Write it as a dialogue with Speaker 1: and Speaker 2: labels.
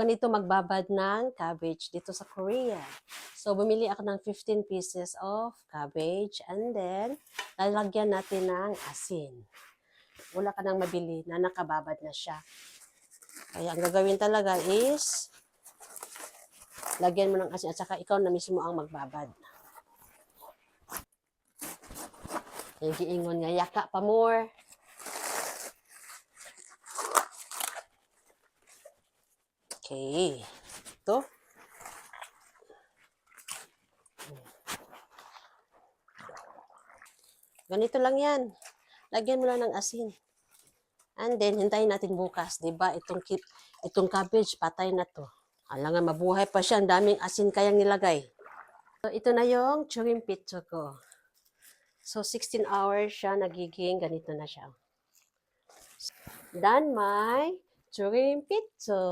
Speaker 1: Ganito magbabad ng cabbage dito sa Korea. So, bumili ako ng 15 pieces of cabbage and then, lalagyan natin ng asin. Wala ka nang mabili na nakababad na siya. Kaya ang gagawin talaga is, lagyan mo ng asin at saka ikaw na mismo ang magbabad. Yung giingon nga, yaka pa more. Okay. Ito. Ganito lang yan. Lagyan mo lang ng asin. And then, hintayin natin bukas. Diba? Itong cabbage, patay na to. Alangan, mabuhay pa siya. Ang daming asin kayang nilagay. So, ito na yung churimpitso ko. So, 16 hours siya nagiging ganito na siya. Done my churimpitso.